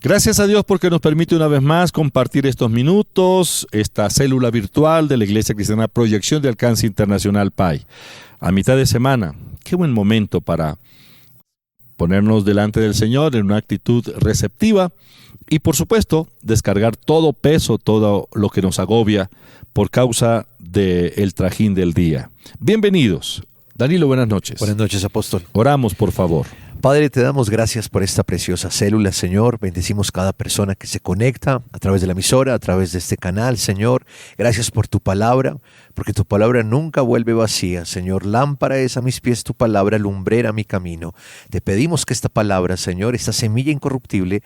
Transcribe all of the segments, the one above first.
Gracias a Dios porque nos permite una vez más compartir estos minutos, esta célula virtual de la Iglesia Cristiana Proyección de Alcance Internacional PAI. A mitad de semana, qué buen momento para ponernos delante del Señor en una actitud receptiva y, por supuesto, descargar todo peso, todo lo que nos agobia por causa del trajín del día. Bienvenidos. Danilo, buenas noches. Buenas noches, apóstol. Oramos, por favor. Padre, te damos gracias por esta preciosa célula, Señor. Bendecimos cada persona que se conecta a través de la emisora, a través de este canal, Señor. Gracias por tu palabra, porque tu palabra nunca vuelve vacía, Señor. Lámpara es a mis pies tu palabra, lumbrera mi camino. Te pedimos que esta palabra, Señor, esta semilla incorruptible,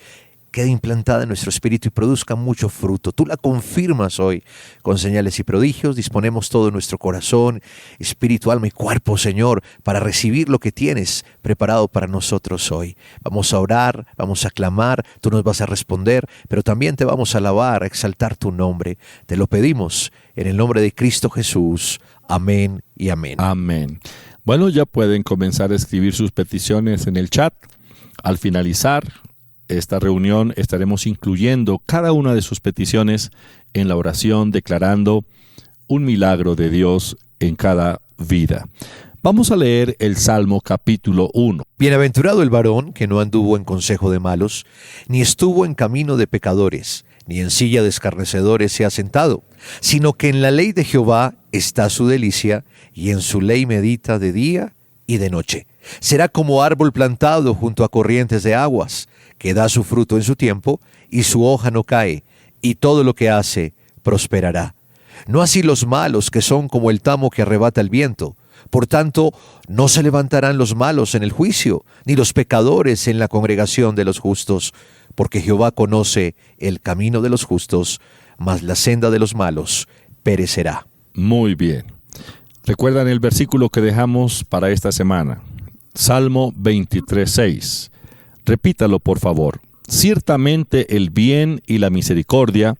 quede implantada en nuestro espíritu y produzca mucho fruto. Tú la confirmas hoy con señales y prodigios. Disponemos todo nuestro corazón, espíritu, alma y cuerpo, Señor, para recibir lo que tienes preparado para nosotros hoy. Vamos a orar, vamos a clamar, tú nos vas a responder, pero también te vamos a alabar, a exaltar tu nombre. Te lo pedimos en el nombre de Cristo Jesús. Amén y amén. Amén. Bueno, ya pueden comenzar a escribir sus peticiones en el chat. Al finalizar esta reunión estaremos incluyendo cada una de sus peticiones en la oración, declarando un milagro de Dios en cada vida. Vamos a leer el Salmo capítulo 1. Bienaventurado el varón que no anduvo en consejo de malos, ni estuvo en camino de pecadores, ni en silla de escarnecedores se ha sentado, sino que en la ley de Jehová está su delicia, y en su ley medita de día y de noche. Será como árbol plantado junto a corrientes de aguas, que da su fruto en su tiempo, y su hoja no cae, y todo lo que hace prosperará. No así los malos, que son como el tamo que arrebata el viento. Por tanto, no se levantarán los malos en el juicio, ni los pecadores en la congregación de los justos, porque Jehová conoce el camino de los justos, mas la senda de los malos perecerá. Muy bien. ¿Recuerdan el versículo que dejamos para esta semana? Salmo 23:6. Repítalo, por favor. Ciertamente el bien y la misericordia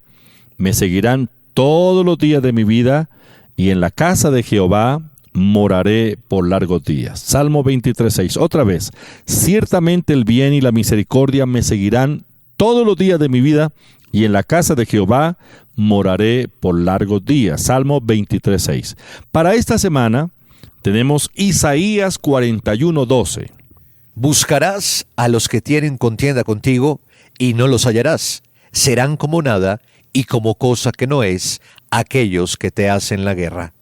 me seguirán todos los días de mi vida, y en la casa de Jehová moraré por largos días. Salmo 23:6. Otra vez. Ciertamente el bien y la misericordia me seguirán todos los días de mi vida, y en la casa de Jehová moraré por largos días. Salmo 23:6. Para esta semana tenemos Isaías 41:12. Buscarás a los que tienen contienda contigo, y no los hallarás. Serán como nada, y como cosa que no es, aquellos que te hacen la guerra.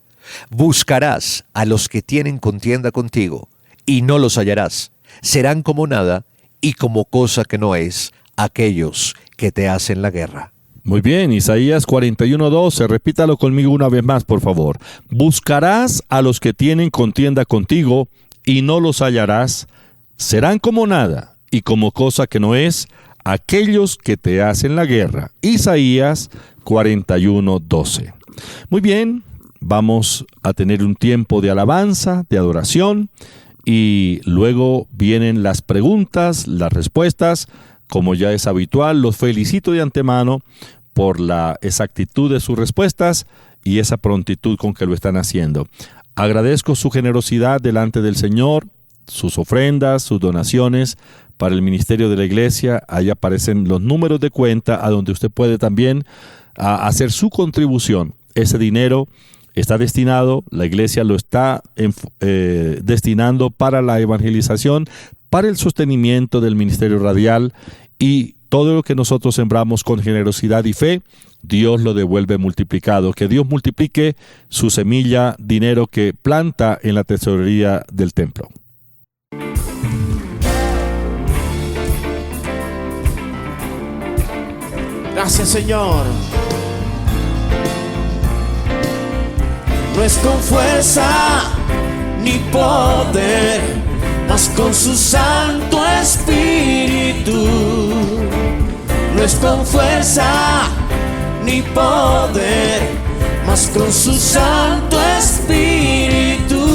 Buscarás a los que tienen contienda contigo, y no los hallarás. Serán como nada, y como cosa que no es, aquellos que te hacen la guerra. Muy bien, Isaías 41:12, repítalo conmigo una vez más, por favor. Buscarás a los que tienen contienda contigo, y no los hallarás. Serán como nada, y como cosa que no es, aquellos que te hacen la guerra. Isaías 41:12. Muy bien, vamos a tener un tiempo de alabanza, de adoración, y luego vienen las preguntas, las respuestas. Como ya es habitual, los felicito de antemano por la exactitud de sus respuestas y esa prontitud con que lo están haciendo. Agradezco su generosidad delante del Señor, sus ofrendas, sus donaciones para el ministerio de la iglesia. Ahí aparecen los números de cuenta a donde usted puede también hacer su contribución. Ese dinero está destinado, la iglesia lo está destinando para la evangelización, para el sostenimiento del ministerio radial, y todo lo que nosotros sembramos con generosidad y fe, Dios lo devuelve multiplicado. Que Dios multiplique su semilla, dinero que planta en la tesorería del templo. Gracias, Señor. No es con fuerza ni poder, mas con su Santo Espíritu. No es con fuerza ni poder, mas con su Santo Espíritu.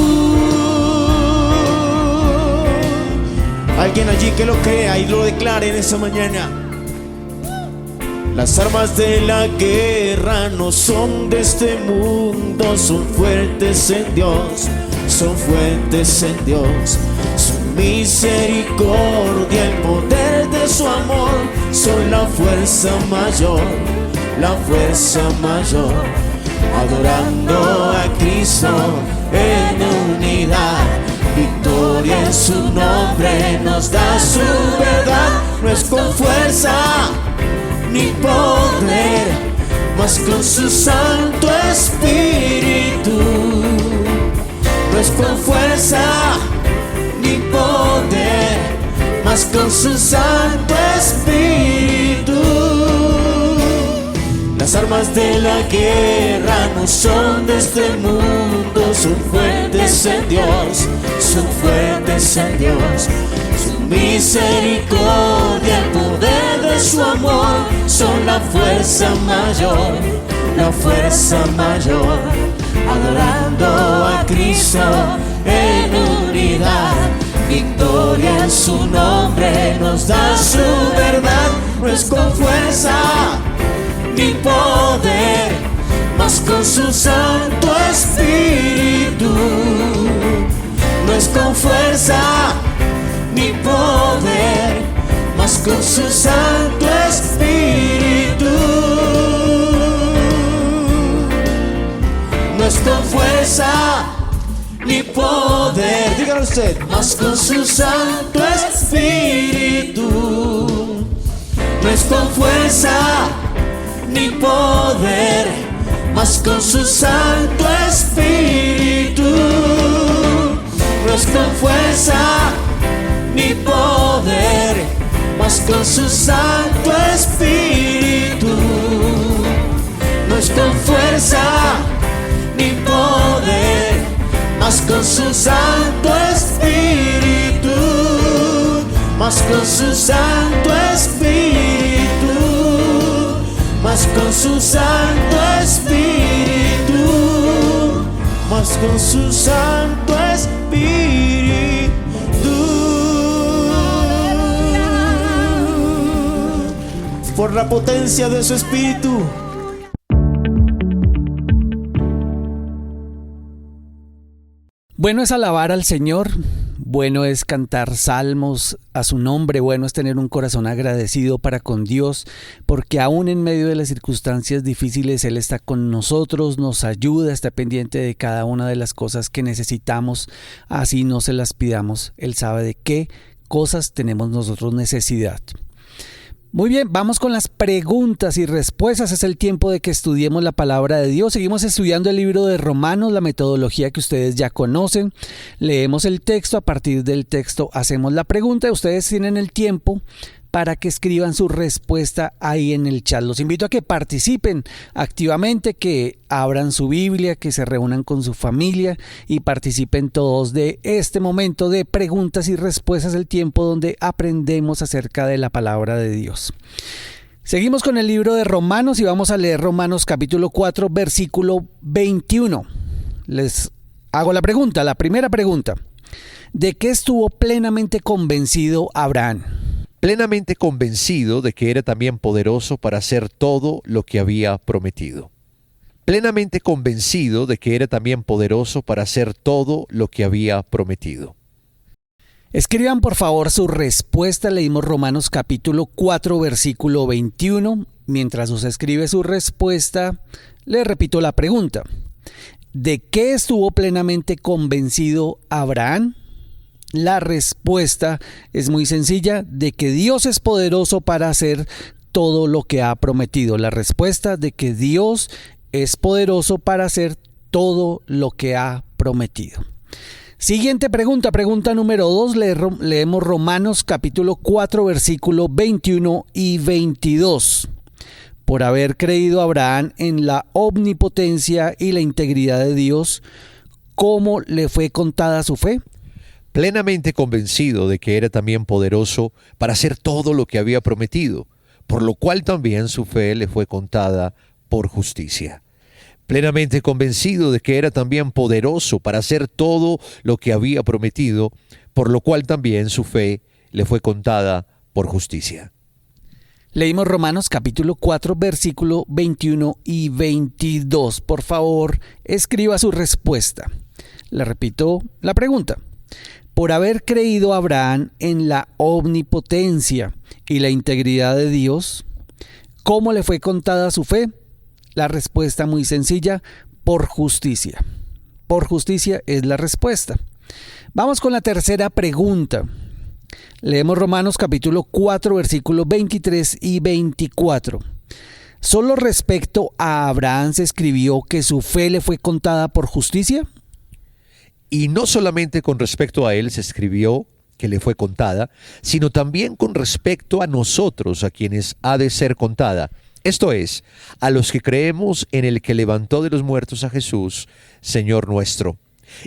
Alguien allí que lo crea y lo declare en esta mañana. Las armas de la guerra no son de este mundo, son fuertes en Dios, son fuertes en Dios. Son misericordia, el poder de su amor son la fuerza mayor, la fuerza mayor. Adorando a Cristo en unidad, victoria en su nombre nos da su verdad. No es con fuerza ni poder, mas con su Santo Espíritu. No es con fuerza ni poder, mas con su Santo Espíritu. Las armas de la guerra no son de este mundo, son fuertes en Dios, son fuertes en Dios. Su misericordia, el poder de su amor son la fuerza mayor, la fuerza mayor. Adorando a Cristo en unidad, victoria en su nombre nos da su verdad. No es con fuerza ni poder, mas con su Santo Espíritu. No es con fuerza ni poder, mas con su Santo Espíritu. No es con fuerza ni poder, dígalo usted, mas con su Santo Espíritu. No es con fuerza ni poder, mas con su Santo Espíritu. No es con fuerza ni poder, mas con su Santo Espíritu. No es con fuerza ni poder, mas con su Santo Espíritu. Mas con su Santo Espíritu. Mas con su Santo Espíritu, mas con su Santo Espíritu. Por la potencia de su Espíritu. Bueno es alabar al Señor, bueno es cantar salmos a su nombre, bueno es tener un corazón agradecido para con Dios, porque aún en medio de las circunstancias difíciles Él está con nosotros, nos ayuda, está pendiente de cada una de las cosas que necesitamos, así no se las pidamos, Él sabe de qué cosas tenemos nosotros necesidad. Muy bien, vamos con las preguntas y respuestas. Es el tiempo de que estudiemos la palabra de Dios. Seguimos estudiando el libro de Romanos, la metodología que ustedes ya conocen. Leemos el texto, a partir del texto hacemos la pregunta. Ustedes tienen el tiempo para que escriban su respuesta ahí en el chat. Los invito a que participen activamente, que abran su Biblia, que se reúnan con su familia y participen todos de este momento de preguntas y respuestas, el tiempo donde aprendemos acerca de la palabra de Dios. Seguimos con el libro de Romanos y vamos a leer Romanos capítulo 4, versículo 21. Les hago la pregunta, la primera pregunta. ¿De qué estuvo plenamente convencido Abraham? Plenamente convencido de que era también poderoso para hacer todo lo que había prometido. Plenamente convencido de que era también poderoso para hacer todo lo que había prometido. Escriban por favor su respuesta. Leímos Romanos capítulo 4, versículo 21. Mientras usted escribe su respuesta, le repito la pregunta. ¿De qué estuvo plenamente convencido Abraham? La respuesta es muy sencilla, de que Dios es poderoso para hacer todo lo que ha prometido. La respuesta de que Dios es poderoso para hacer todo lo que ha prometido. Siguiente pregunta, pregunta número 2, leemos Romanos capítulo 4, versículo 21 y 22. Por haber creído Abraham en la omnipotencia y la integridad de Dios, ¿cómo le fue contada su fe? Plenamente convencido de que era también poderoso para hacer todo lo que había prometido, por lo cual también su fe le fue contada por justicia. Plenamente convencido de que era también poderoso para hacer todo lo que había prometido, por lo cual también su fe le fue contada por justicia. Leímos Romanos capítulo 4, versículo 21 y 22. Por favor, escriba su respuesta. Le repito la pregunta. Por haber creído Abraham en la omnipotencia y la integridad de Dios, ¿cómo le fue contada su fe? La respuesta muy sencilla: por justicia. Por justicia es la respuesta. Vamos con la tercera pregunta. Leemos Romanos capítulo 4, versículos 23 y 24. ¿Solo respecto a Abraham se escribió que su fe le fue contada por justicia? Y no solamente con respecto a él se escribió que le fue contada, sino también con respecto a nosotros, a quienes ha de ser contada. Esto es, a los que creemos en el que levantó de los muertos a Jesús, Señor nuestro.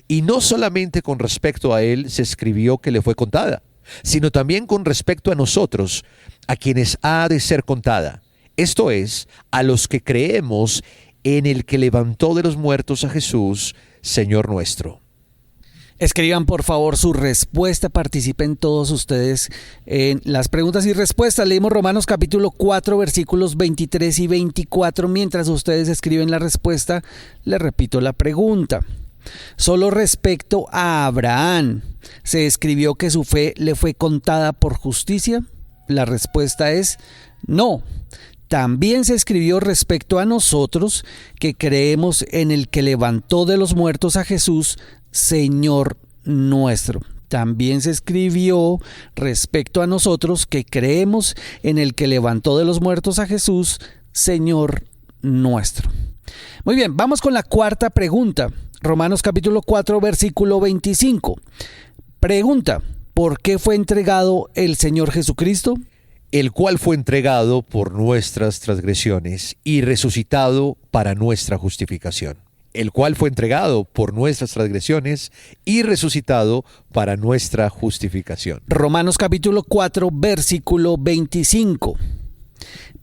Y no solamente con respecto a él se escribió que le fue contada, sino también con respecto a nosotros, a quienes ha de ser contada. Esto es, a los que creemos en el que levantó de los muertos a Jesús, Señor nuestro. Escriban por favor su respuesta, participen todos ustedes en las preguntas y respuestas. Leímos Romanos capítulo 4, versículos 23 y 24. Mientras ustedes escriben la respuesta, les repito la pregunta. Solo respecto a Abraham, ¿se escribió que su fe le fue contada por justicia? La respuesta es no. También se escribió respecto a nosotros, que creemos en el que levantó de los muertos a Jesús, Señor nuestro. También se escribió respecto a nosotros, que creemos en el que levantó de los muertos a Jesús, Señor nuestro. Muy bien, vamos con la cuarta pregunta. Romanos capítulo 4, versículo 25. Pregunta: ¿por qué fue entregado el Señor Jesucristo? El cual fue entregado por nuestras transgresiones y resucitado para nuestra justificación. El cual fue entregado por nuestras transgresiones y resucitado para nuestra justificación. Romanos capítulo 4, versículo 25.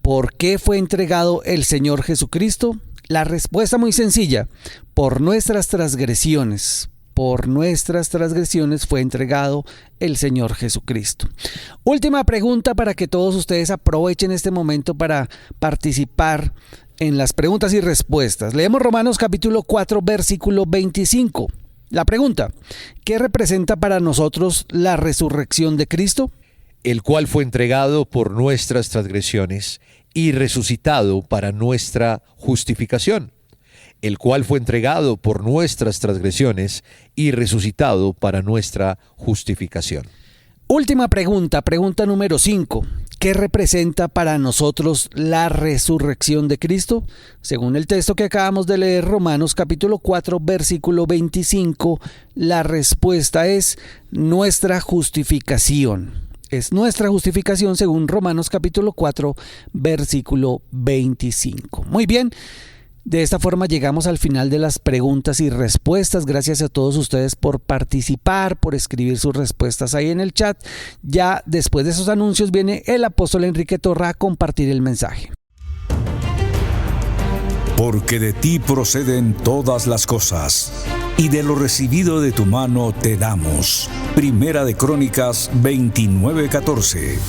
¿Por qué fue entregado el Señor Jesucristo? La respuesta muy sencilla: por nuestras transgresiones. Por nuestras transgresiones fue entregado el Señor Jesucristo. Última pregunta para que todos ustedes aprovechen este momento para participar en las preguntas y respuestas. Leemos Romanos capítulo 4, versículo 25. La pregunta: ¿qué representa para nosotros la resurrección de Cristo? El cual fue entregado por nuestras transgresiones y resucitado para nuestra justificación. El cual fue entregado por nuestras transgresiones y resucitado para nuestra justificación. Última pregunta, pregunta número 5. ¿Qué representa para nosotros la resurrección de Cristo? Según el texto que acabamos de leer, Romanos capítulo 4, versículo 25, la respuesta es nuestra justificación. Es nuestra justificación según Romanos capítulo 4, versículo 25. Muy bien. De esta forma llegamos al final de las preguntas y respuestas. Gracias a todos ustedes por participar, por escribir sus respuestas ahí en el chat. Ya después de esos anuncios viene el apóstol Enrique Torra a compartir el mensaje. Porque de ti proceden todas las cosas, y de lo recibido de tu mano te damos. Primera de Crónicas 29:14.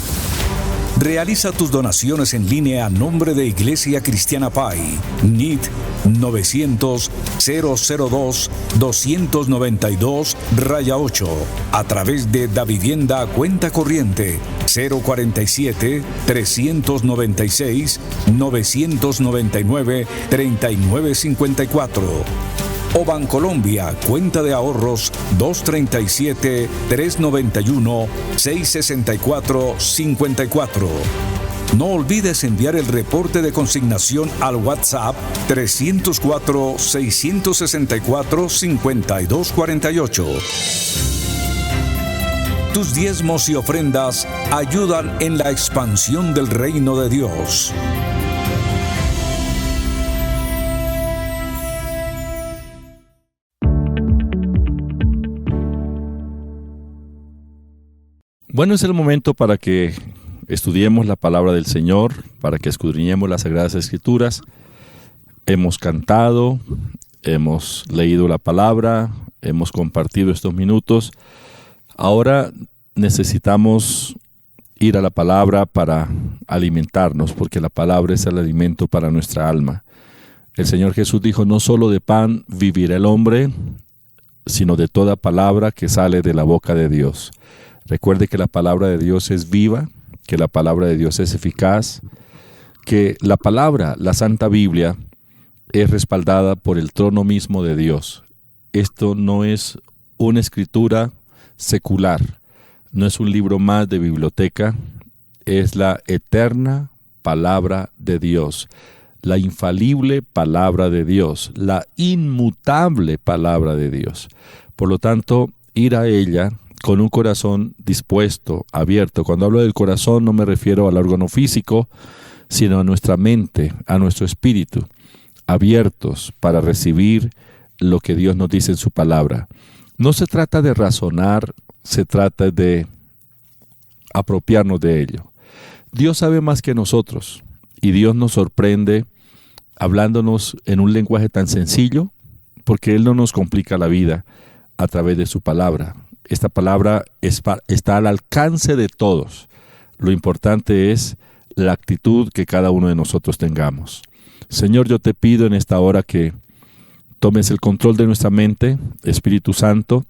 Realiza tus donaciones en línea a nombre de Iglesia Cristiana Pai, NIT 900-002-292-8, a través de Davivienda Cuenta Corriente 047-396-999-3954. O Bancolombia, cuenta de ahorros 237-391-664-54. No olvides enviar el reporte de consignación al WhatsApp 304-664-5248. Tus diezmos y ofrendas ayudan en la expansión del reino de Dios. Bueno, es el momento para que estudiemos la palabra del Señor, para que escudriñemos las Sagradas Escrituras. Hemos cantado, hemos leído la palabra, hemos compartido estos minutos. Ahora necesitamos ir a la palabra para alimentarnos, porque la palabra es el alimento para nuestra alma. El Señor Jesús dijo: no solo de pan vivirá el hombre, sino de toda palabra que sale de la boca de Dios. Recuerde que la palabra de Dios es viva, que la palabra de Dios es eficaz, que la palabra, la Santa Biblia, es respaldada por el trono mismo de Dios. Esto no es una escritura secular, no es un libro más de biblioteca, es la eterna palabra de Dios, la infalible palabra de Dios, la inmutable palabra de Dios. Por lo tanto, ir a ella con un corazón dispuesto, abierto. Cuando hablo del corazón no me refiero al órgano físico, sino a nuestra mente, a nuestro espíritu, abiertos para recibir lo que Dios nos dice en su palabra. No se trata de razonar, se trata de apropiarnos de ello. Dios sabe más que nosotros y Dios nos sorprende hablándonos en un lenguaje tan sencillo porque Él no nos complica la vida a través de su palabra. Esta palabra está al alcance de todos. Lo importante es la actitud que cada uno de nosotros tengamos. Señor, yo te pido en esta hora que tomes el control de nuestra mente, Espíritu Santo,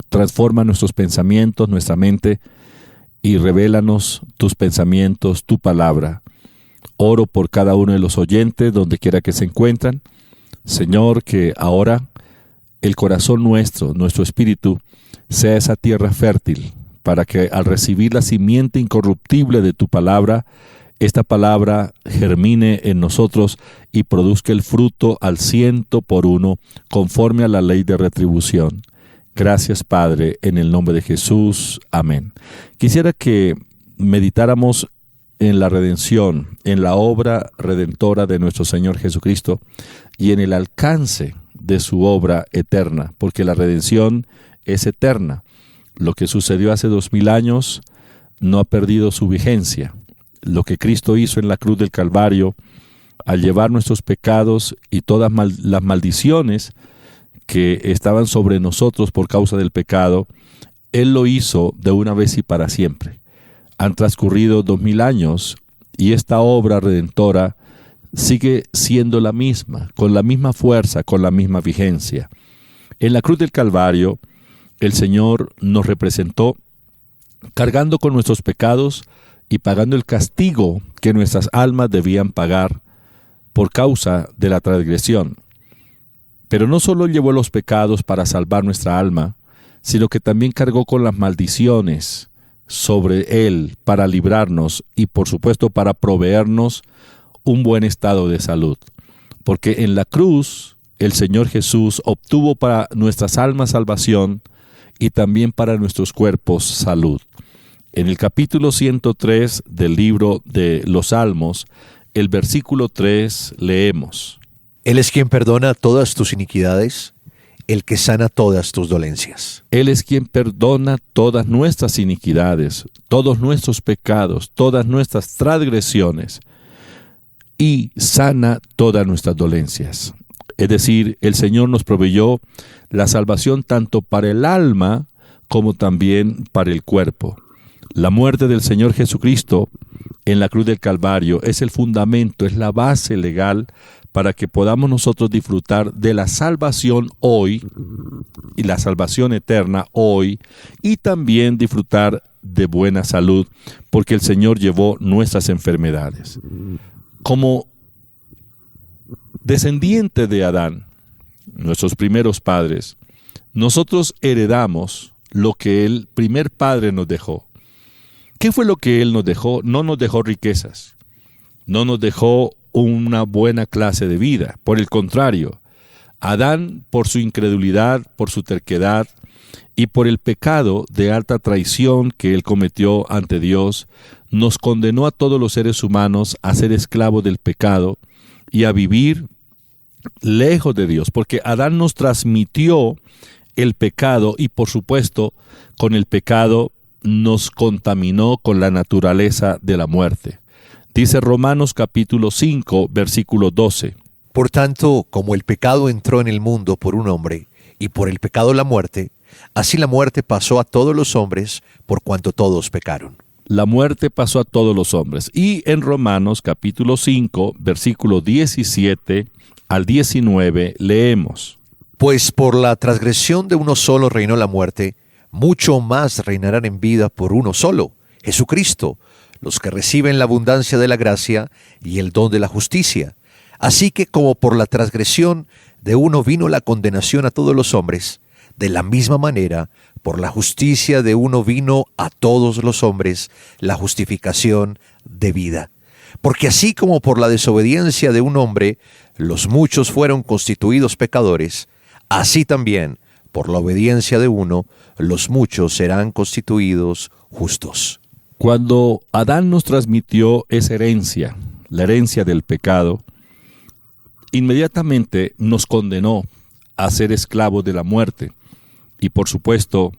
transforma nuestros pensamientos, nuestra mente, y revélanos tus pensamientos, tu palabra. Oro por cada uno de los oyentes, donde quiera que se encuentran. Señor, que ahora el corazón nuestro, nuestro espíritu, sea esa tierra fértil, para que al recibir la simiente incorruptible de tu palabra, esta palabra germine en nosotros y produzca el fruto al 100%, conforme a la ley de retribución. Gracias, Padre, en el nombre de Jesús. Amén. Quisiera que meditáramos en la redención, en la obra redentora de nuestro Señor Jesucristo y en el alcance de su obra eterna, porque la redención es eterna. Lo que sucedió hace 2000 años no ha perdido su vigencia. Lo que Cristo hizo en la cruz del Calvario, al llevar nuestros pecados y todas las maldiciones que estaban sobre nosotros por causa del pecado, Él lo hizo de una vez y para siempre. Han transcurrido 2000 años y esta obra redentora sigue siendo la misma, con la misma fuerza, con la misma vigencia. En la cruz del Calvario, el Señor nos representó cargando con nuestros pecados y pagando el castigo que nuestras almas debían pagar por causa de la transgresión. Pero no solo llevó los pecados para salvar nuestra alma, sino que también cargó con las maldiciones sobre Él para librarnos y por supuesto para proveernos un buen estado de salud. Porque en la cruz el Señor Jesús obtuvo para nuestras almas salvación y también para nuestros cuerpos salud. En el capítulo 103 del libro de los Salmos, el versículo 3 leemos: Él es quien perdona todas tus iniquidades, el que sana todas tus dolencias. Él es quien perdona todas nuestras iniquidades, todos nuestros pecados, todas nuestras transgresiones y sana todas nuestras dolencias. Es decir, el Señor nos proveyó la salvación tanto para el alma como también para el cuerpo. La muerte del Señor Jesucristo en la cruz del Calvario es el fundamento, es la base legal para que podamos nosotros disfrutar de la salvación hoy y la salvación eterna hoy y también disfrutar de buena salud, porque el Señor llevó nuestras enfermedades. Como descendiente de Adán, nuestros primeros padres, nosotros heredamos lo que el primer padre nos dejó. ¿Qué fue lo que Él nos dejó? No nos dejó riquezas, no nos dejó una buena clase de vida. Por el contrario, Adán, por su incredulidad, por su terquedad y por el pecado de alta traición que él cometió ante Dios, nos condenó a todos los seres humanos a ser esclavos del pecado y a vivir lejos de Dios, porque Adán nos transmitió el pecado y por supuesto con el pecado nos contaminó con la naturaleza de la muerte. Dice Romanos capítulo 5, versículo 12. Por tanto, como el pecado entró en el mundo por un hombre, y por el pecado la muerte, así la muerte pasó a todos los hombres, por cuanto todos pecaron. La muerte pasó a todos los hombres. Y en Romanos capítulo 5, versículo 17 al 19, leemos: Pues por la transgresión de uno solo reinó la muerte, mucho más reinarán en vida por uno solo, Jesucristo, los que reciben la abundancia de la gracia y el don de la justicia. Así que como por la transgresión de uno vino la condenación a todos los hombres, de la misma manera, por la justicia de uno vino a todos los hombres la justificación de vida. Porque así como por la desobediencia de un hombre los muchos fueron constituidos pecadores, así también por la obediencia de uno los muchos serán constituidos justos. Cuando Adán nos transmitió esa herencia, la herencia del pecado, inmediatamente nos condenó a ser esclavos de la muerte y, por supuesto,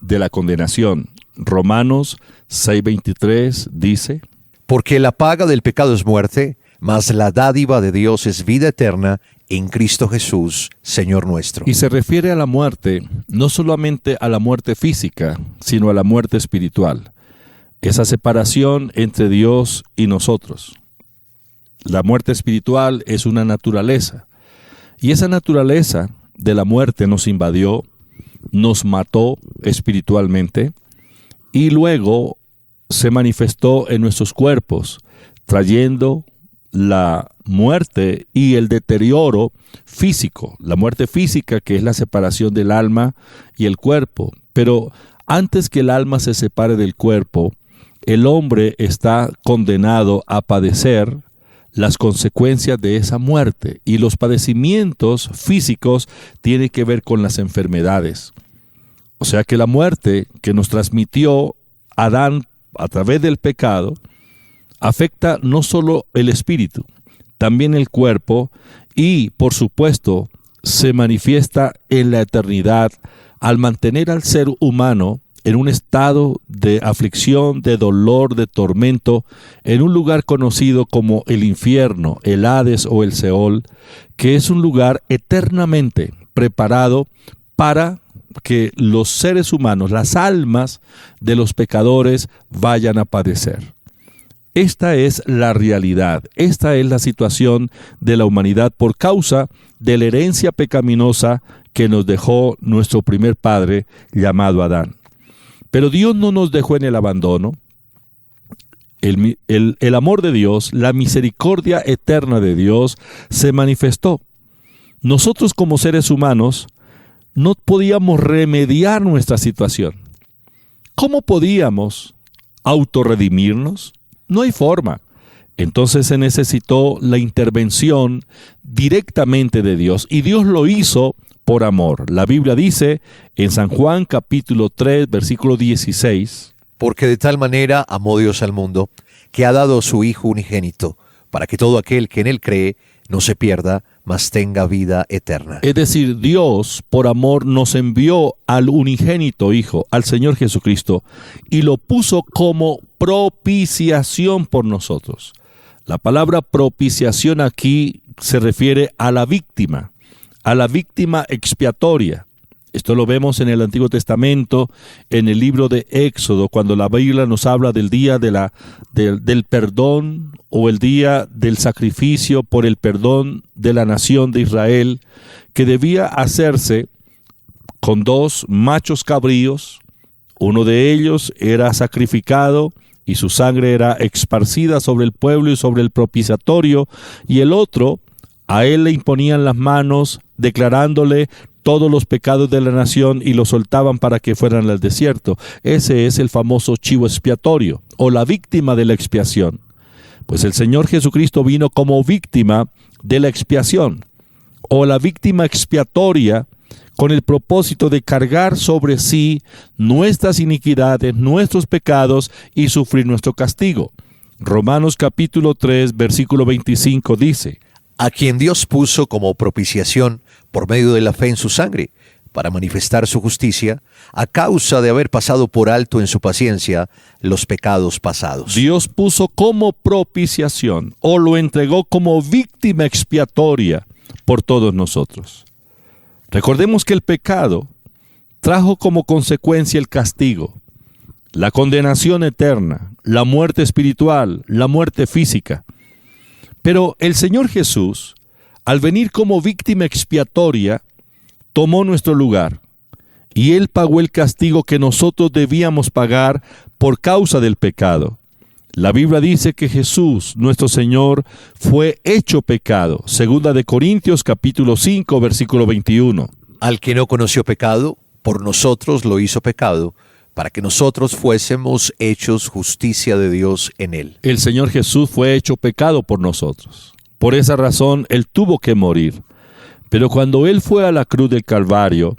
de la condenación. Romanos 6:23 dice: Porque la paga del pecado es muerte, mas la dádiva de Dios es vida eterna en Cristo Jesús, Señor nuestro. Y se refiere a la muerte, no solamente a la muerte física, sino a la muerte espiritual. Esa separación entre Dios y nosotros. La muerte espiritual es una naturaleza. Y esa naturaleza de la muerte nos invadió, nos mató espiritualmente y luego se manifestó en nuestros cuerpos, trayendo la muerte y el deterioro físico, la muerte física, que es la separación del alma y el cuerpo. Pero antes que el alma se separe del cuerpo, el hombre está condenado a padecer las consecuencias de esa muerte, y los padecimientos físicos tienen que ver con las enfermedades. O sea que la muerte que nos transmitió Adán a través del pecado afecta no solo el espíritu, también el cuerpo, y por supuesto se manifiesta en la eternidad al mantener al ser humano en un estado de aflicción, de dolor, de tormento, en un lugar conocido como el infierno, el Hades o el Seol, que es un lugar eternamente preparado para que los seres humanos, las almas de los pecadores, vayan a padecer. Esta es la realidad, esta es la situación de la humanidad por causa de la herencia pecaminosa que nos dejó nuestro primer padre llamado Adán. Pero Dios no nos dejó en el abandono. El amor de Dios, la misericordia eterna de Dios se manifestó. Nosotros como seres humanos no podíamos remediar nuestra situación. ¿Cómo podíamos autorredimirnos? No hay forma. Entonces se necesitó la intervención directamente de Dios, y Dios lo hizo por amor. La Biblia dice en San Juan capítulo 3, versículo 16: Porque de tal manera amó Dios al mundo, que ha dado a su Hijo unigénito, para que todo aquel que en él cree no se pierda, mas tenga vida eterna. Es decir, Dios por amor nos envió al unigénito Hijo, al Señor Jesucristo, y lo puso como propiciación por nosotros. La palabra propiciación aquí se refiere a la víctima expiatoria. Esto lo vemos en el Antiguo Testamento, en el libro de Éxodo, cuando la Biblia nos habla del día del perdón, o el día del sacrificio por el perdón de la nación de Israel, que debía hacerse con 2 machos cabríos. Uno de ellos era sacrificado y su sangre era esparcida sobre el pueblo y sobre el propiciatorio, y el otro, a él le imponían las manos, declarándole todos los pecados de la nación, y lo soltaban para que fueran al desierto. Ese es el famoso chivo expiatorio, o la víctima de la expiación. Pues el Señor Jesucristo vino como víctima de la expiación, o la víctima expiatoria, con el propósito de cargar sobre sí nuestras iniquidades, nuestros pecados, y sufrir nuestro castigo. Romanos capítulo 3, versículo 25 dice: A quien Dios puso como propiciación por medio de la fe en su sangre, para manifestar su justicia, a causa de haber pasado por alto en su paciencia los pecados pasados. Dios puso como propiciación, o lo entregó como víctima expiatoria por todos nosotros. Recordemos que el pecado trajo como consecuencia el castigo, la condenación eterna, la muerte espiritual, la muerte física. Pero el Señor Jesús, al venir como víctima expiatoria, tomó nuestro lugar, y Él pagó el castigo que nosotros debíamos pagar por causa del pecado. La Biblia dice que Jesús, nuestro Señor, fue hecho pecado. 2 Corintios capítulo 5, versículo 21. Al que no conoció pecado, por nosotros lo hizo pecado, para que nosotros fuésemos hechos justicia de Dios en él. El Señor Jesús fue hecho pecado por nosotros. Por esa razón, Él tuvo que morir. Pero cuando Él fue a la cruz del Calvario,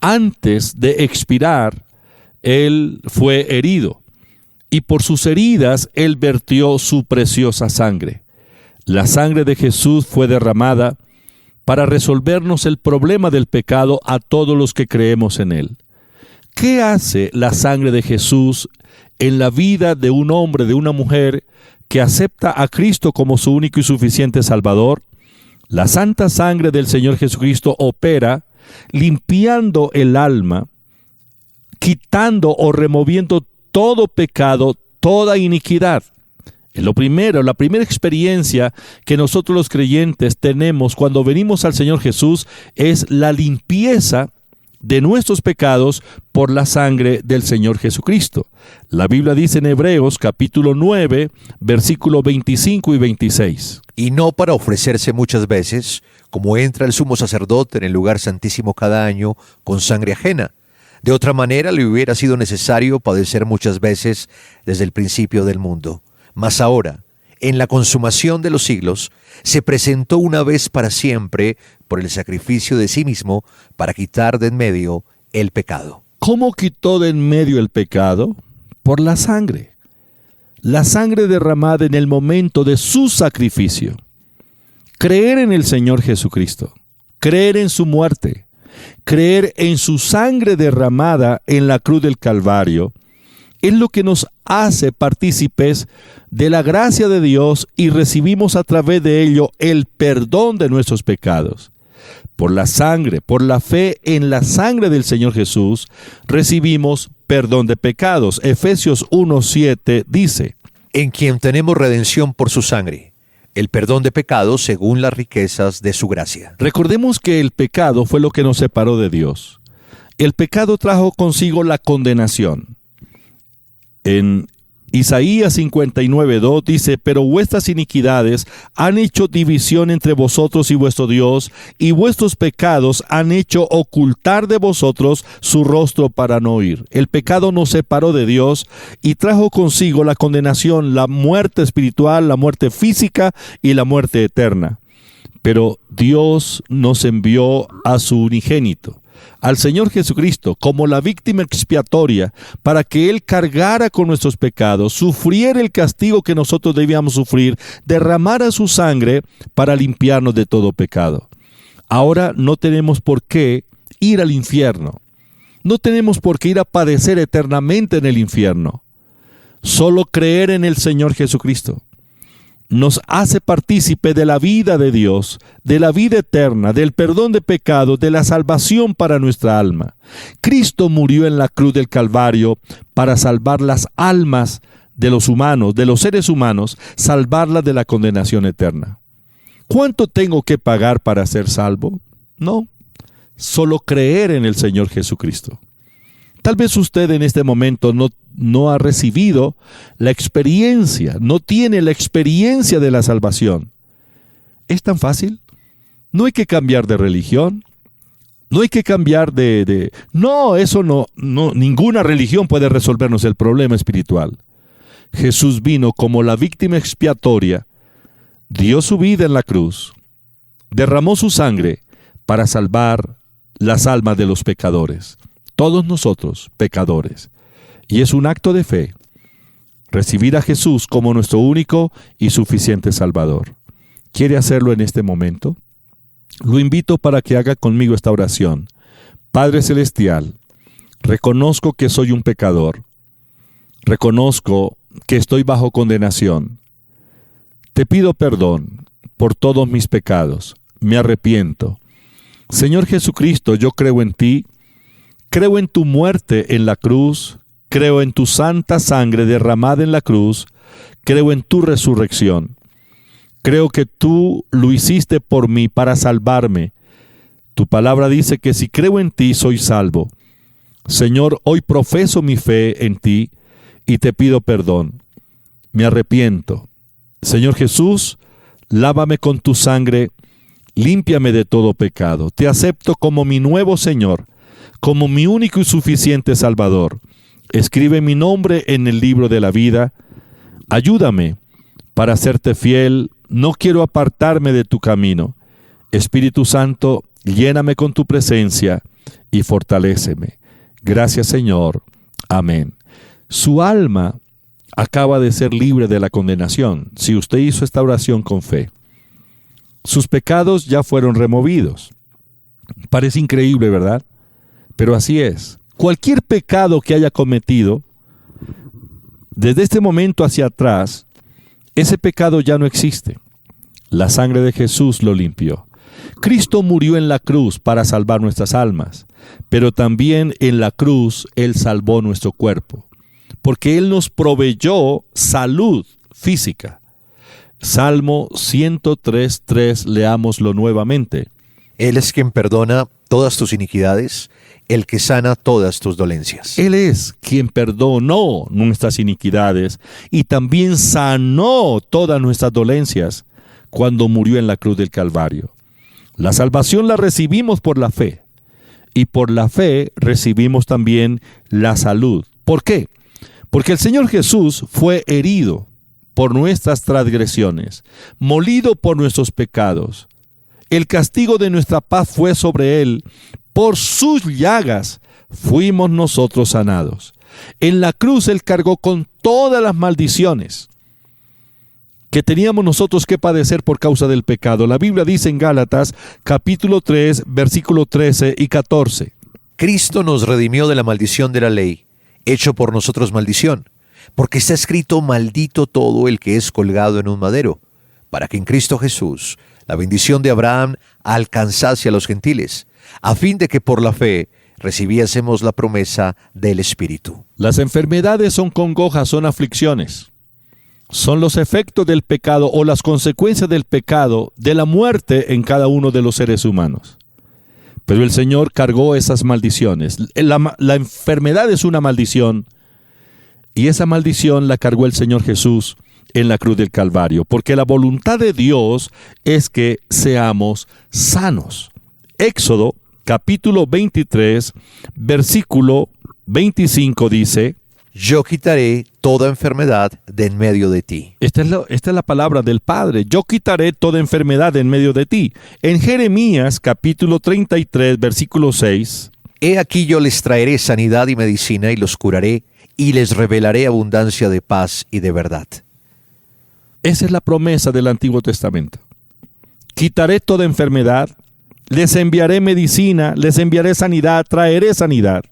antes de expirar, Él fue herido. Y por sus heridas, Él vertió su preciosa sangre. La sangre de Jesús fue derramada para resolvernos el problema del pecado a todos los que creemos en Él. ¿Qué hace la sangre de Jesús en la vida de un hombre, de una mujer que acepta a Cristo como su único y suficiente Salvador? La santa sangre del Señor Jesucristo opera limpiando el alma, quitando o removiendo todo pecado, toda iniquidad. La primera experiencia que nosotros los creyentes tenemos cuando venimos al Señor Jesús es la limpieza de nuestros pecados por la sangre del Señor Jesucristo. La Biblia dice en Hebreos capítulo 9, versículos 25 y 26. Y no para ofrecerse muchas veces, como entra el sumo sacerdote en el lugar santísimo cada año con sangre ajena. De otra manera le hubiera sido necesario padecer muchas veces desde el principio del mundo. Mas ahora, en la consumación de los siglos, se presentó una vez para siempre por el sacrificio de sí mismo para quitar de en medio el pecado. ¿Cómo quitó de en medio el pecado? Por la sangre. La sangre derramada en el momento de su sacrificio. Creer en el Señor Jesucristo, creer en su muerte, creer en su sangre derramada en la cruz del Calvario, es lo que nos hace partícipes de la gracia de Dios y recibimos a través de ello el perdón de nuestros pecados. Por la sangre, por la fe en la sangre del Señor Jesús, recibimos perdón de pecados. Efesios 1:7 dice: En quien tenemos redención por su sangre, el perdón de pecados según las riquezas de su gracia. Recordemos que el pecado fue lo que nos separó de Dios. El pecado trajo consigo la condenación. En Isaías 59:2 dice: Pero vuestras iniquidades han hecho división entre vosotros y vuestro Dios, y vuestros pecados han hecho ocultar de vosotros su rostro para no oír. El pecado nos separó de Dios y trajo consigo la condenación, la muerte espiritual, la muerte física y la muerte eterna. Pero Dios nos envió a su unigénito, al Señor Jesucristo, como la víctima expiatoria, para que Él cargara con nuestros pecados, sufriera el castigo que nosotros debíamos sufrir, derramara su sangre para limpiarnos de todo pecado. Ahora no tenemos por qué ir al infierno. No tenemos por qué ir a padecer eternamente en el infierno. Solo creer en el Señor Jesucristo nos hace partícipe de la vida de Dios, de la vida eterna, del perdón de pecados, de la salvación para nuestra alma. Cristo murió en la cruz del Calvario para salvar las almas de los humanos, de los seres humanos, salvarlas de la condenación eterna. ¿Cuánto tengo que pagar para ser salvo? No, solo creer en el Señor Jesucristo. Tal vez usted en este momento no ha recibido la experiencia, no tiene la experiencia de la salvación. ¿Es tan fácil? No hay que cambiar de religión, no hay que cambiar ninguna religión puede resolvernos el problema espiritual. Jesús vino como la víctima expiatoria, dio su vida en la cruz, derramó su sangre para salvar las almas de los pecadores. Todos nosotros, pecadores. Y es un acto de fe recibir a Jesús como nuestro único y suficiente Salvador. ¿Quiere hacerlo en este momento? Lo invito para que haga conmigo esta oración. Padre Celestial, reconozco que soy un pecador. Reconozco que estoy bajo condenación. Te pido perdón por todos mis pecados. Me arrepiento. Señor Jesucristo, yo creo en ti. Creo en tu muerte en la cruz, creo en tu santa sangre derramada en la cruz, creo en tu resurrección. Creo que tú lo hiciste por mí para salvarme. Tu palabra dice que si creo en ti soy salvo. Señor, hoy profeso mi fe en ti y te pido perdón. Me arrepiento. Señor Jesús, lávame con tu sangre, límpiame de todo pecado. Te acepto como mi nuevo Señor, como mi único y suficiente Salvador. Escribe mi nombre en el libro de la vida. Ayúdame para serte fiel. No quiero apartarme de tu camino. Espíritu Santo, lléname con tu presencia y fortaléceme. Gracias, Señor. Amén. Su alma acaba de ser libre de la condenación si usted hizo esta oración con fe. Sus pecados ya fueron removidos. Parece increíble, ¿verdad? Pero así es. Cualquier pecado que haya cometido, desde este momento hacia atrás, ese pecado ya no existe. La sangre de Jesús lo limpió. Cristo murió en la cruz para salvar nuestras almas, pero también en la cruz Él salvó nuestro cuerpo, porque Él nos proveyó salud física. Salmo 103:3, leámoslo nuevamente. Él es quien perdona todas tus iniquidades, el que sana todas tus dolencias. Él es quien perdonó nuestras iniquidades y también sanó todas nuestras dolencias cuando murió en la cruz del Calvario. La salvación la recibimos por la fe, y por la fe recibimos también la salud. ¿Por qué? Porque el Señor Jesús fue herido por nuestras transgresiones, molido por nuestros pecados. El castigo de nuestra paz fue sobre Él. Por sus llagas fuimos nosotros sanados. En la cruz Él cargó con todas las maldiciones que teníamos nosotros que padecer por causa del pecado. La Biblia dice en Gálatas, capítulo 3, versículo 13 y 14. Cristo nos redimió de la maldición de la ley, hecho por nosotros maldición, porque está escrito: maldito todo el que es colgado en un madero, para que en Cristo Jesús la bendición de Abraham alcanzase a los gentiles, a fin de que por la fe recibiésemos la promesa del Espíritu. Las enfermedades son congojas, son aflicciones. Son los efectos del pecado o las consecuencias del pecado, de la muerte en cada uno de los seres humanos. Pero el Señor cargó esas maldiciones. La enfermedad es una maldición, y esa maldición la cargó el Señor Jesús en la cruz del Calvario, porque la voluntad de Dios es que seamos sanos. Éxodo capítulo 23, versículo 25 dice: Yo quitaré toda enfermedad de en medio de ti. Esta es la palabra del Padre. Yo quitaré toda enfermedad de en medio de ti. En Jeremías capítulo 33, versículo 6. He aquí yo les traeré sanidad y medicina y los curaré y les revelaré abundancia de paz y de verdad. Esa es la promesa del Antiguo Testamento. Quitaré toda enfermedad, les enviaré medicina, les enviaré sanidad, traeré sanidad.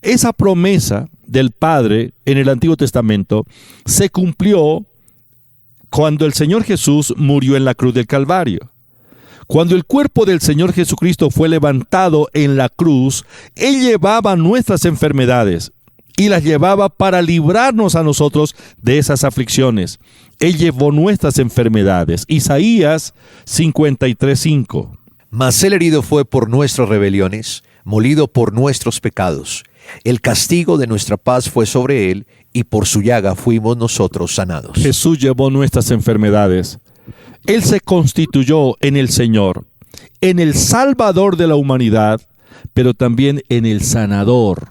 Esa promesa del Padre en el Antiguo Testamento se cumplió cuando el Señor Jesús murió en la cruz del Calvario. Cuando el cuerpo del Señor Jesucristo fue levantado en la cruz, Él llevaba nuestras enfermedades y las llevaba para librarnos a nosotros de esas aflicciones. Él llevó nuestras enfermedades. Isaías 53:5. Mas Él herido fue por nuestras rebeliones, molido por nuestros pecados. El castigo de nuestra paz fue sobre Él, y por su llaga fuimos nosotros sanados. Jesús llevó nuestras enfermedades. Él se constituyó en el Señor, en el Salvador de la humanidad, pero también en el sanador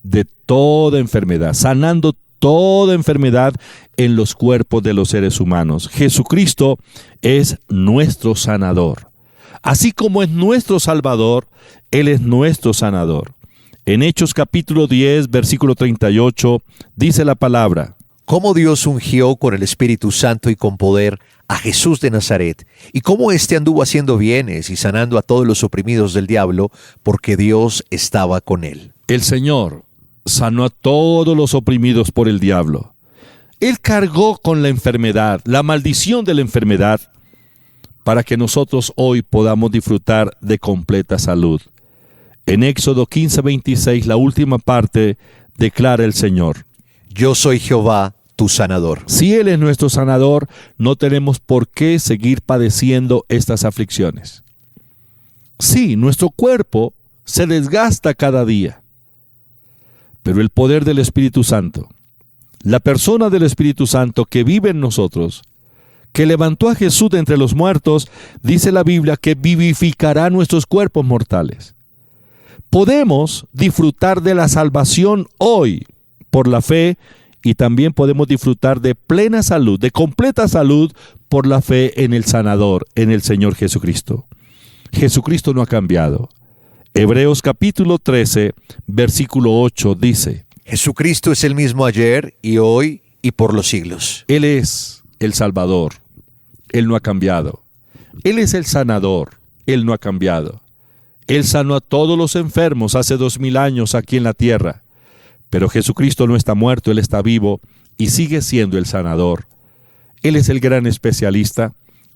de toda enfermedad, sanando toda enfermedad en los cuerpos de los seres humanos. Jesucristo es nuestro sanador. Así como es nuestro Salvador, Él es nuestro sanador. En Hechos capítulo 10, versículo 38, dice la palabra: Cómo Dios ungió con el Espíritu Santo y con poder a Jesús de Nazaret, y cómo éste anduvo haciendo bienes y sanando a todos los oprimidos del diablo, porque Dios estaba con él. El Señor sanó a todos los oprimidos por el diablo. Él cargó con la enfermedad, la maldición de la enfermedad, para que nosotros hoy podamos disfrutar de completa salud. En Éxodo 15:26, la última parte, declara el Señor: Yo soy Jehová, tu sanador. Si Él es nuestro sanador, no tenemos por qué seguir padeciendo estas aflicciones. Sí, nuestro cuerpo se desgasta cada día, pero el poder del Espíritu Santo, la persona del Espíritu Santo que vive en nosotros, que levantó a Jesús de entre los muertos, dice la Biblia que vivificará nuestros cuerpos mortales. Podemos disfrutar de la salvación hoy por la fe y también podemos disfrutar de plena salud, de completa salud por la fe en el sanador, en el Señor Jesucristo. Jesucristo no ha cambiado. Hebreos capítulo 13, versículo 8 dice: Jesucristo es el mismo ayer y hoy y por los siglos. Él es el Salvador. Él no ha cambiado. Él es el sanador. Él no ha cambiado. Él sanó a todos los enfermos hace 2000 años aquí en la tierra. Pero Jesucristo no está muerto, Él está vivo y sigue siendo el sanador. Él es el gran especialista.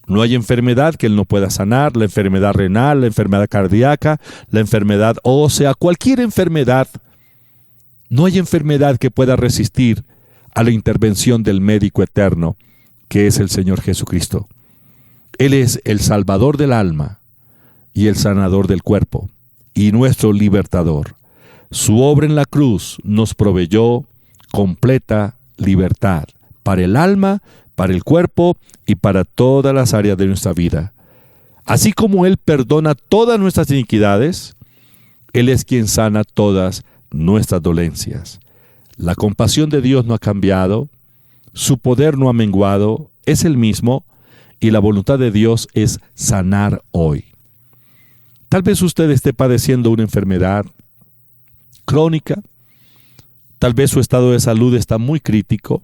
No hay enfermedad que Él no pueda sanar, la enfermedad renal, la enfermedad cardíaca, la enfermedad ósea, cualquier enfermedad. No hay enfermedad que pueda resistir a la intervención del médico eterno, que es el Señor Jesucristo. Él es el salvador del alma y el sanador del cuerpo, y nuestro libertador. Su obra en la cruz nos proveyó completa libertad para el alma, para el cuerpo y para todas las áreas de nuestra vida. Así como Él perdona todas nuestras iniquidades, Él es quien sana todas nuestras dolencias. La compasión de Dios no ha cambiado, su poder no ha menguado, es el mismo, y la voluntad de Dios es sanar hoy. Tal vez usted esté padeciendo una enfermedad crónica, tal vez su estado de salud está muy crítico,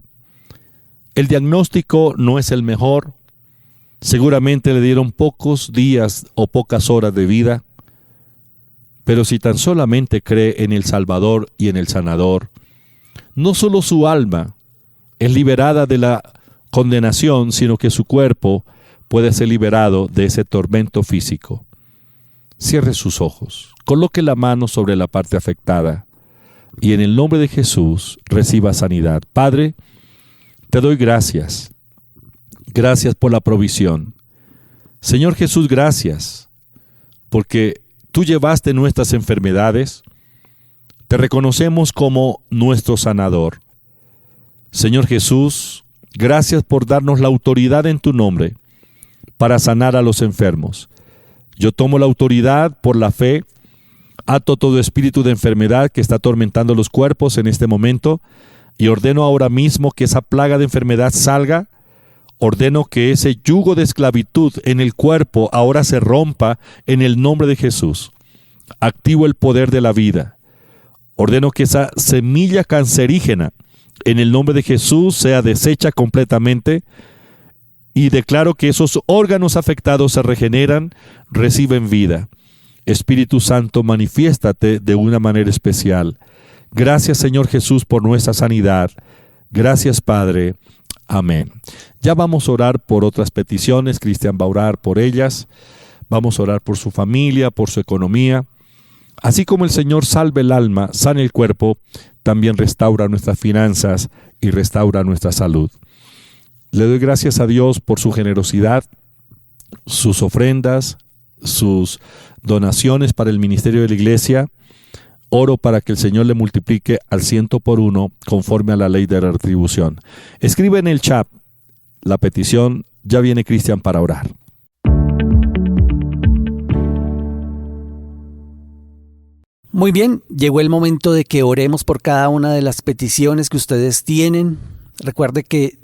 el diagnóstico no es el mejor, seguramente le dieron pocos días o pocas horas de vida, pero si tan solamente cree en el Salvador y en el Sanador, no solo su alma es liberada de la condenación, sino que su cuerpo puede ser liberado de ese tormento físico. Cierre sus ojos, coloque la mano sobre la parte afectada y en el nombre de Jesús reciba sanidad. Padre, te doy gracias. Gracias por la provisión. Señor Jesús, gracias porque tú llevaste nuestras enfermedades. Te reconocemos como nuestro sanador. Señor Jesús, gracias por darnos la autoridad en tu nombre para sanar a los enfermos. Yo tomo la autoridad por la fe, ato todo espíritu de enfermedad que está atormentando los cuerpos en este momento y ordeno ahora mismo que esa plaga de enfermedad salga. Ordeno que ese yugo de esclavitud en el cuerpo ahora se rompa en el nombre de Jesús. Activo el poder de la vida. Ordeno que esa semilla cancerígena en el nombre de Jesús sea deshecha completamente y declaro que esos órganos afectados se regeneran, reciben vida. Espíritu Santo, manifiéstate de una manera especial. Gracias, Señor Jesús, por nuestra sanidad. Gracias, Padre. Amén. Ya vamos a orar por otras peticiones. Cristian va a orar por ellas. Vamos a orar por su familia, por su economía. Así como el Señor salve el alma, sana el cuerpo, también restaura nuestras finanzas y restaura nuestra salud. Le doy gracias a Dios por su generosidad, sus ofrendas, sus donaciones para el ministerio de la iglesia. Oro para que el Señor le multiplique al 100 por 1 conforme a la ley de la retribución. Escribe en el chat la petición. Ya viene Cristian para orar. Muy bien, llegó el momento de que oremos por cada una de las peticiones que ustedes tienen. Recuerde que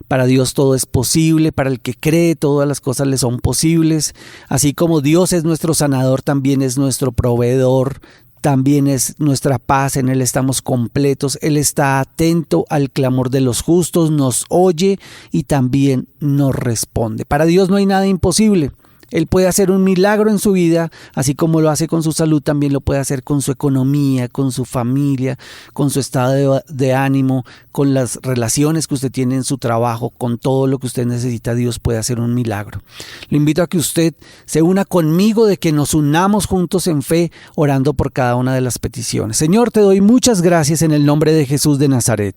para Dios todo es posible, para el que cree todas las cosas le son posibles. Así como Dios es nuestro sanador, también es nuestro proveedor, también es nuestra paz, en Él estamos completos. Él está atento al clamor de los justos, nos oye y también nos responde. Para Dios no hay nada imposible. Él puede hacer un milagro en su vida, así como lo hace con su salud, también lo puede hacer con su economía, con su familia, con su estado de ánimo, con las relaciones que usted tiene en su trabajo, con todo lo que usted necesita. Dios puede hacer un milagro. Le invito a que usted se una conmigo, de que nos unamos juntos en fe, orando por cada una de las peticiones. Señor, te doy muchas gracias en el nombre de Jesús de Nazaret.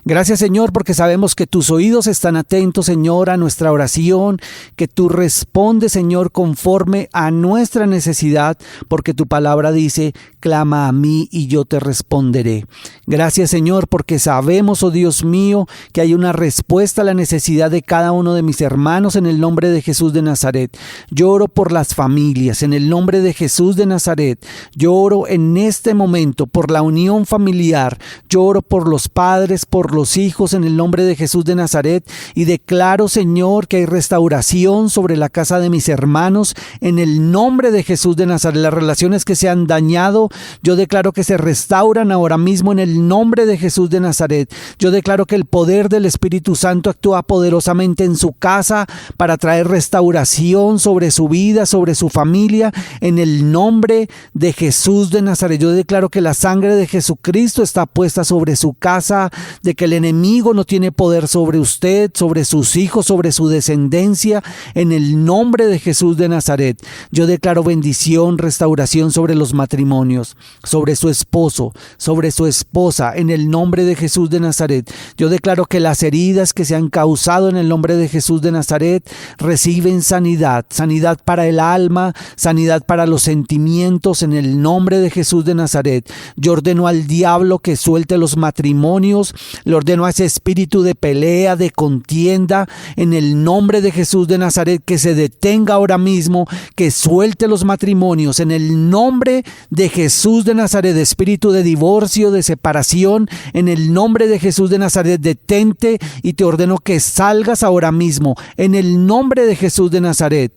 Gracias, Señor, porque sabemos que tus oídos están atentos, Señor, a nuestra oración, que tú respondes, Señor, conforme a nuestra necesidad, porque tu palabra dice, clama a mí y yo te responderé. Gracias, Señor, porque sabemos, oh Dios mío, que hay una respuesta a la necesidad de cada uno de mis hermanos en el nombre de Jesús de Nazaret. Yo oro por las familias en el nombre de Jesús de Nazaret. Yo oro en este momento por la unión familiar. Yo oro por los padres, por los hijos en el nombre de Jesús de Nazaret, y declaro, Señor, que hay restauración sobre la casa de mis hermanos en el nombre de Jesús de Nazaret. Las relaciones que se han dañado, yo declaro que se restauran ahora mismo en el nombre de Jesús de Nazaret. Yo declaro que el poder del Espíritu Santo actúa poderosamente en su casa para traer restauración sobre su vida, sobre su familia, en el nombre de Jesús de Nazaret. Yo declaro que la sangre de Jesucristo está puesta sobre su casa, de que el enemigo no tiene poder sobre usted, sobre sus hijos, sobre su descendencia, en el nombre de Jesús de Nazaret. Yo declaro bendición, restauración sobre los matrimonios, sobre su esposo, sobre su esposa, en el nombre de Jesús de Nazaret. Yo declaro que las heridas que se han causado en el nombre de Jesús de Nazaret reciben sanidad, sanidad para el alma, sanidad para los sentimientos, en el nombre de Jesús de Nazaret. Yo ordeno al diablo que suelte los matrimonios, le ordeno a ese espíritu de pelea, de contienda, en el nombre de Jesús de Nazaret, que se detenga ahora mismo, que suelte los matrimonios, en el nombre de Jesús de Nazaret. Espíritu de divorcio, de separación, en el nombre de Jesús de Nazaret, detente y te ordeno que salgas ahora mismo, en el nombre de Jesús de Nazaret.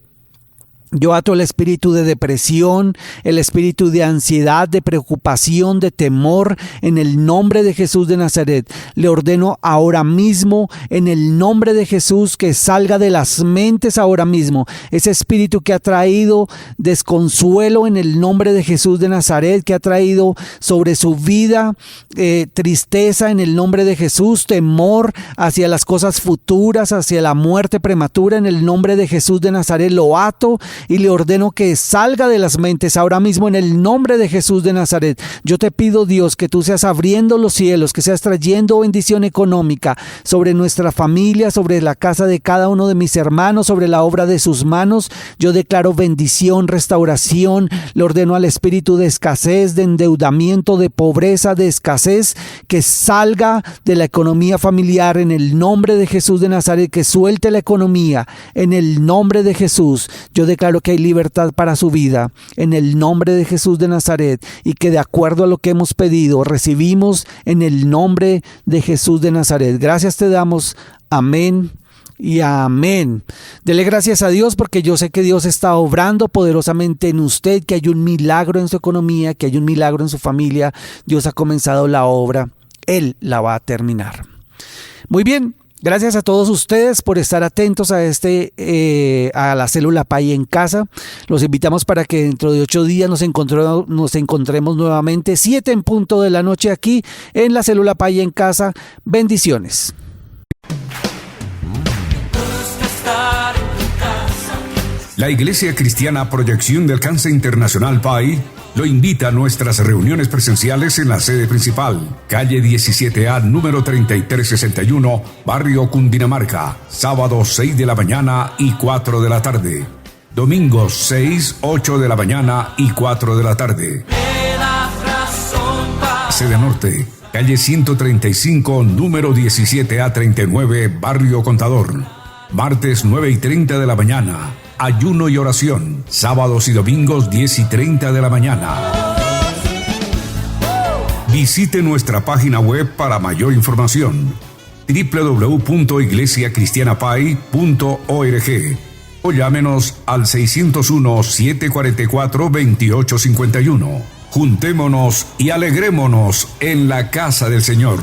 Yo ato el espíritu de depresión, el espíritu de ansiedad, de preocupación, de temor, en el nombre de Jesús de Nazaret. Le ordeno ahora mismo, en el nombre de Jesús, que salga de las mentes ahora mismo. Ese espíritu que ha traído desconsuelo, en el nombre de Jesús de Nazaret, que ha traído sobre su vida tristeza, en el nombre de Jesús, temor hacia las cosas futuras, hacia la muerte prematura, en el nombre de Jesús de Nazaret, lo ato y le ordeno que salga de las mentes ahora mismo, en el nombre de Jesús de Nazaret. Yo te pido, Dios, que tú seas abriendo los cielos, que seas trayendo bendición económica sobre nuestra familia, sobre la casa de cada uno de mis hermanos, sobre la obra de sus manos. Yo declaro bendición, restauración. Le ordeno al espíritu de escasez, de endeudamiento, de pobreza, de escasez, que salga de la economía familiar en el nombre de Jesús de Nazaret, que suelte la economía en el nombre de Jesús. Yo declaro que hay libertad para su vida en el nombre de Jesús de Nazaret, y que de acuerdo a lo que hemos pedido recibimos en el nombre de Jesús de Nazaret. Gracias te damos. Amén y amén. Dele gracias a Dios, porque yo sé que Dios está obrando poderosamente en usted, que hay un milagro en su economía, que hay un milagro en su familia. Dios ha comenzado la obra, Él la va a terminar. Muy bien. Gracias a todos ustedes por estar atentos a a la célula PAI en casa. Los invitamos para que dentro de 8 días nos encontremos nuevamente 7 en punto de la noche aquí en la célula PAI en casa. Bendiciones. La Iglesia Cristiana Proyección de Alcance Internacional PAI lo invita a nuestras reuniones presenciales en la sede principal, calle 17A, número 3361, barrio Cundinamarca, sábado 6 de la mañana y 4 de la tarde. Domingos 6, 8 de la mañana y 4 de la tarde. Sede Norte, calle 135, número 17A39, barrio Contador. Martes 9:30 de la mañana. Ayuno y oración, sábados y domingos 10:30 de la mañana. Visite nuestra página web para mayor información, www.iglesiacristianapai.org, o llámenos al 601-744-2851. Juntémonos y alegrémonos en la casa del Señor.